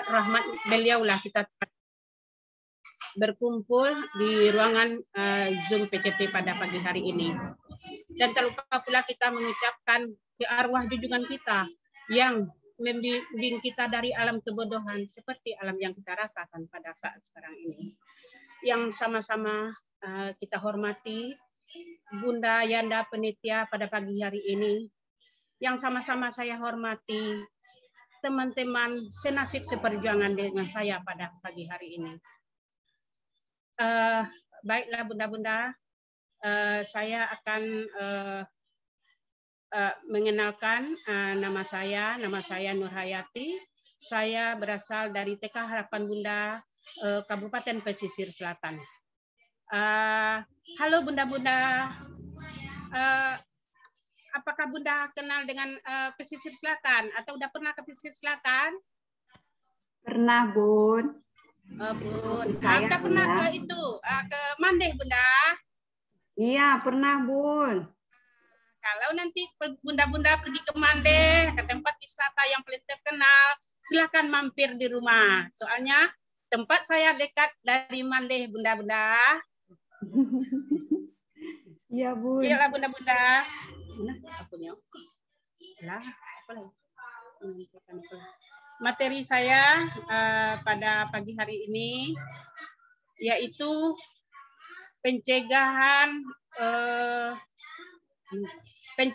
rahmat beliaulah kita berkumpul di ruangan Zoom PCP pada pagi hari ini. Dan tak lupa pula kita mengucapkan ke arwah junjungan kita yang membimbing kita dari alam kebodohan seperti alam yang kita rasakan pada saat sekarang ini. Yang sama-sama kita hormati Bunda Yanda Penitia pada pagi hari ini. Yang sama-sama saya hormati teman-teman senasib seperjuangan dengan saya pada pagi hari ini. Baiklah bunda-bunda, saya akan mengenalkan nama saya Nur Hayati. Saya berasal dari TK Harapan Bunda, Kabupaten Pesisir Selatan. Halo bunda-bunda, apakah bunda kenal dengan Pesisir Selatan atau udah pernah ke Pesisir Selatan? Pernah, Bun. Bun, udah pernah ke itu, ke Mandeh, bunda? Iya, pernah, Bun. Kalau nanti bunda-bunda pergi ke Mandeh, ke tempat wisata yang paling terkenal, silakan mampir di rumah. Soalnya tempat saya dekat dari Mandeh, bunda-bunda. Iya, Bun. Iya lah bunda-bunda. Materi saya pada pagi hari ini yaitu pencegahan dan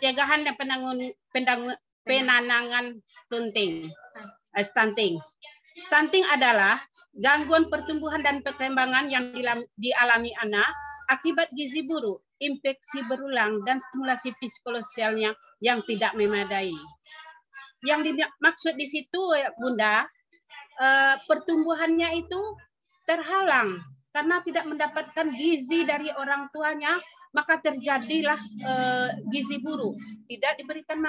penanganan stunting. Stunting adalah gangguan pertumbuhan dan perkembangan yang dialami anak akibat gizi buruk, infeksi berulang, dan stimulasi psikososialnya yang tidak memadai. Yang dimaksud di situ, bunda, pertumbuhannya itu terhalang karena tidak mendapatkan gizi dari orang tuanya, maka terjadilah gizi buruk. Tidak diberikan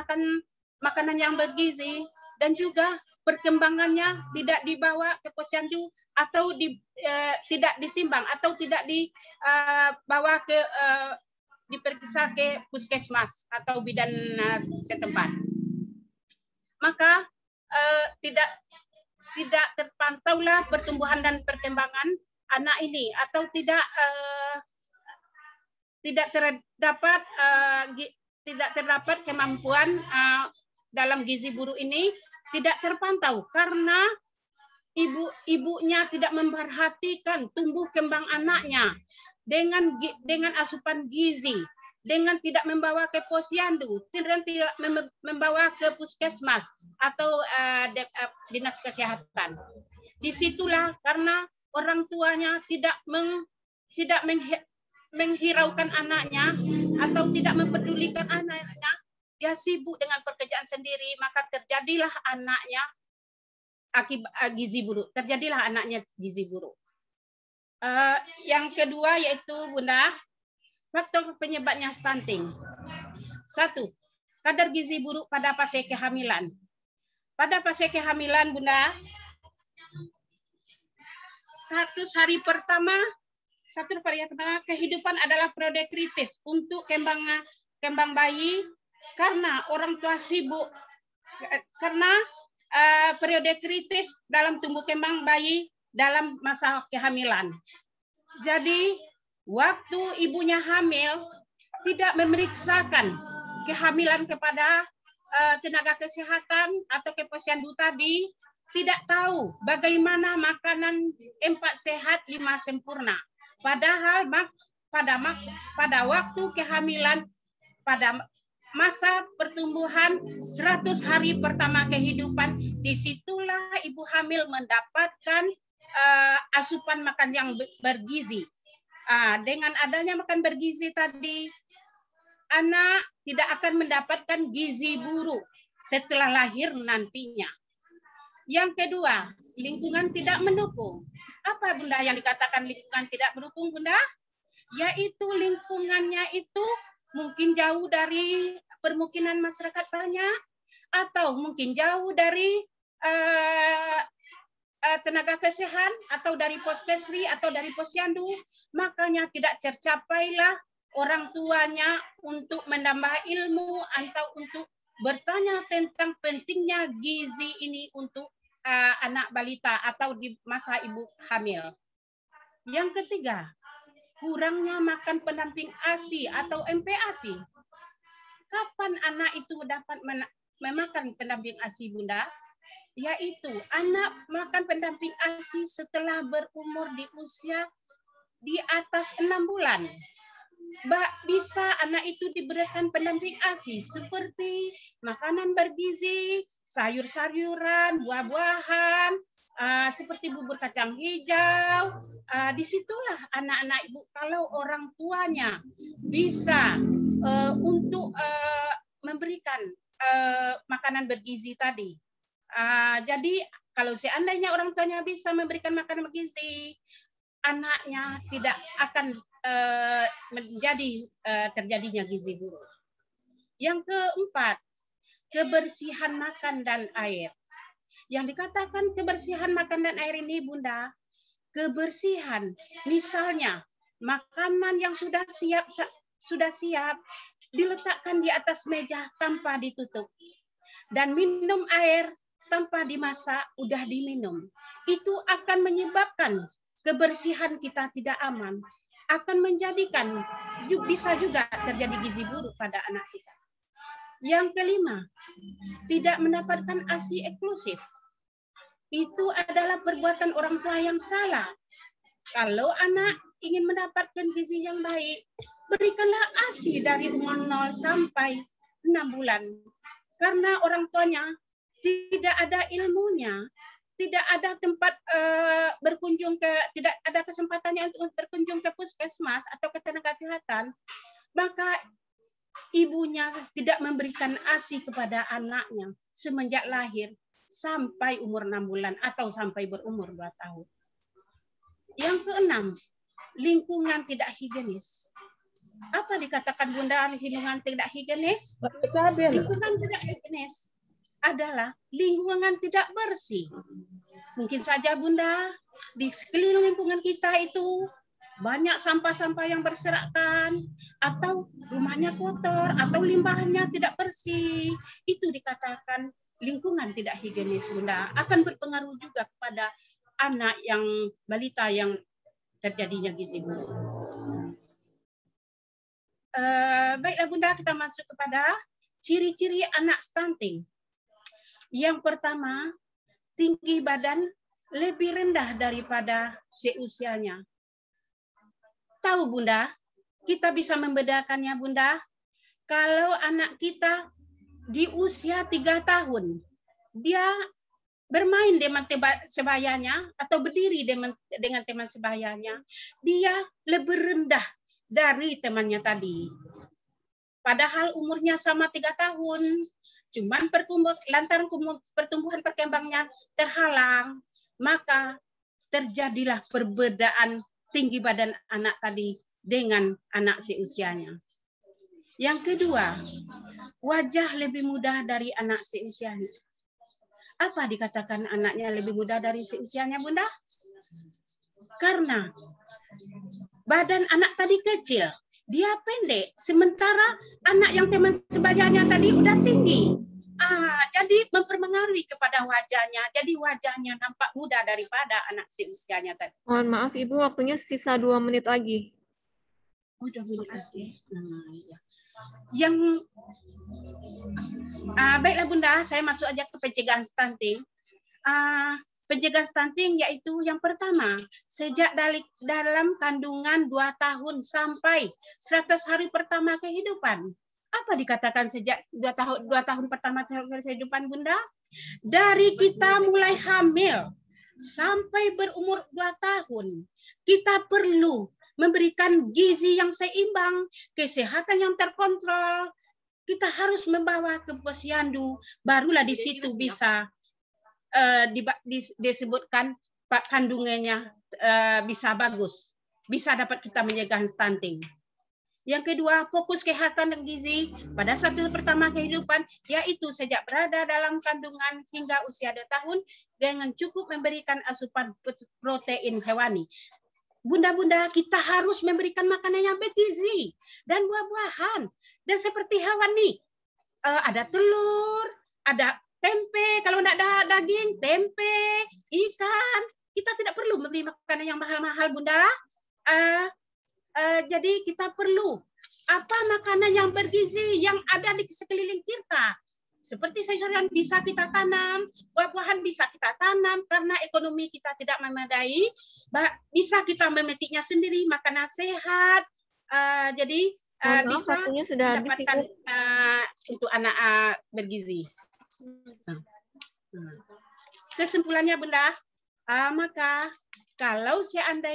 makanan yang bergizi, dan juga perkembangannya tidak dibawa ke posyandu atau tidak ditimbang atau tidak dibawa ke diperiksa ke puskesmas atau bidan setempat. Maka tidak terpantaulah pertumbuhan dan perkembangan anak ini, atau tidak terdapat kemampuan dalam gizi buruk ini tidak terpantau karena ibunya tidak memperhatikan tumbuh kembang anaknya dengan asupan gizi, dengan tidak membawa ke posyandu, dengan tidak membawa ke puskesmas atau dinas kesehatan. Disitulah karena orang tuanya tidak menghiraukan anaknya atau tidak mempedulikan anaknya, dia sibuk dengan pekerjaan sendiri, maka terjadilah anaknya gizi buruk. Terjadilah anaknya gizi buruk. Yang kedua yaitu bunda, faktor penyebabnya stunting. 1. Kadar gizi buruk pada fase kehamilan. Pada fase kehamilan, bunda, 100 hari pertama kehidupan adalah periode kritis untuk kembang bayi karena orang tua sibuk, karena periode kritis dalam tumbuh kembang bayi dalam masa kehamilan. Jadi waktu ibunya hamil tidak memeriksakan kehamilan kepada tenaga kesehatan atau ke posyandu tadi, tidak tahu bagaimana makanan 4 sehat 5 sempurna. Padahal pada waktu kehamilan, pada masa pertumbuhan 100 hari pertama kehidupan, disitulah ibu hamil mendapatkan asupan makan yang bergizi. Dengan adanya makan bergizi tadi, anak tidak akan mendapatkan gizi buruk setelah lahir nantinya. Yang kedua, lingkungan tidak mendukung. Apa bunda yang dikatakan lingkungan tidak mendukung, bunda? Yaitu lingkungannya itu mungkin jauh dari permukiman masyarakat banyak, atau mungkin jauh dari tenaga kesehatan, atau dari poskesri, atau dari posyandu. Makanya tidak tercapailah orang tuanya untuk menambah ilmu atau untuk bertanya tentang pentingnya gizi ini untuk anak balita atau di masa ibu hamil. Yang ketiga, kurangnya makan pendamping ASI atau MPASI. Kapan anak itu dapat memakan pendamping ASI, Bunda? Yaitu anak makan pendamping ASI setelah berumur di usia di atas 6 bulan. Bisa anak itu diberikan pendamping ASI seperti makanan bergizi, sayur-sayuran, buah-buahan, seperti bubur kacang hijau. Disitulah anak-anak ibu, kalau orang tuanya bisa untuk memberikan makanan bergizi tadi. Jadi kalau seandainya orang tuanya bisa memberikan makanan bergizi, anaknya tidak akan menjadi terjadinya gizi buruk. Yang keempat, kebersihan makan dan air. Yang dikatakan kebersihan makan dan air ini, Bunda, kebersihan, misalnya makanan yang sudah siap diletakkan di atas meja tanpa ditutup, dan minum air tanpa dimasak, udah diminum. Itu akan menyebabkan kebersihan kita tidak aman, akan menjadikan bisa juga terjadi gizi buruk pada anak kita. Yang kelima, tidak mendapatkan ASI eksklusif. Itu adalah perbuatan orang tua yang salah. Kalau anak ingin mendapatkan gizi yang baik, berikanlah ASI dari umur 0 sampai 6 bulan. Karena orang tuanya tidak ada ilmunya, tidak ada tempat tidak ada kesempatannya untuk berkunjung ke puskesmas atau ke tenaga kesehatan, maka ibunya tidak memberikan ASI kepada anaknya semenjak lahir sampai umur 6 bulan atau sampai berumur 2 tahun. Yang keenam, lingkungan tidak higienis. Apa dikatakan Bunda lingkungan tidak higienis? Lingkungan tidak higienis adalah lingkungan tidak bersih. Mungkin saja Bunda, di sekeliling lingkungan kita itu banyak sampah-sampah yang berserakan, atau rumahnya kotor, atau limbahnya tidak bersih. Itu dikatakan lingkungan tidak higienis, Bunda. Akan berpengaruh juga kepada anak yang balita yang terjadinya gizi buruk. Baiklah Bunda, kita masuk kepada ciri-ciri anak stunting. Yang pertama, tinggi badan lebih rendah daripada seusianya. Tahu Bunda, kita bisa membedakannya Bunda. Kalau anak kita di usia 3 tahun, dia bermain dengan sebayanya atau berdiri dengan teman sebayanya, dia lebih rendah dari temannya tadi. Padahal umurnya sama 3 tahun, cuman lantaran pertumbuhan perkembangannya terhalang, maka terjadilah perbedaan tinggi badan anak tadi dengan anak seusianya. Yang kedua, wajah lebih muda dari anak seusianya. Apa dikatakan anaknya lebih muda dari seusianya, Bunda? Karena badan anak tadi kecil, dia pendek, sementara anak yang teman sebayanya tadi udah tinggi. Jadi mempengaruhi kepada wajahnya. Jadi wajahnya nampak muda daripada anak seusianya tadi. Mohon maaf Ibu, waktunya sisa 2 menit lagi. Oh, 2 menit lagi. Ya. Yang baiklah Bunda, saya masuk aja ke pencegahan stunting. Pencegahan stunting yaitu yang pertama, sejak dalam kandungan 2 tahun sampai 100 hari pertama kehidupan. Apa dikatakan sejak 2 tahun pertama kehidupan Bunda? Dari kita mulai hamil sampai berumur 2 tahun, kita perlu memberikan gizi yang seimbang, kesehatan yang terkontrol. Kita harus membawa ke posyandu, barulah di situ bisa disebutkan kandungannya bisa bagus, bisa dapat kita mencegah stunting. Yang kedua, fokus kesehatan dan gizi pada 1 pertama kehidupan, yaitu sejak berada dalam kandungan hingga usia 2 tahun dengan cukup memberikan asupan protein hewani. Bunda-bunda, kita harus memberikan makanan yang bergizi dan buah-buahan. Dan seperti hewan nih, ada telur, ada tempe, kalau tidak ada daging, tempe, ikan. Kita tidak perlu membeli makanan yang mahal-mahal, Bunda. Jadi kita perlu apa makanan yang bergizi yang ada di sekeliling kita. Seperti sayuran bisa kita tanam, buah-buahan bisa kita tanam, karena ekonomi kita tidak memadai, bisa kita memetiknya sendiri, makanan sehat. Jadi bisa sudah mendapatkan untuk anak bergizi. Kesimpulannya, Bunda, maka kalau seandainya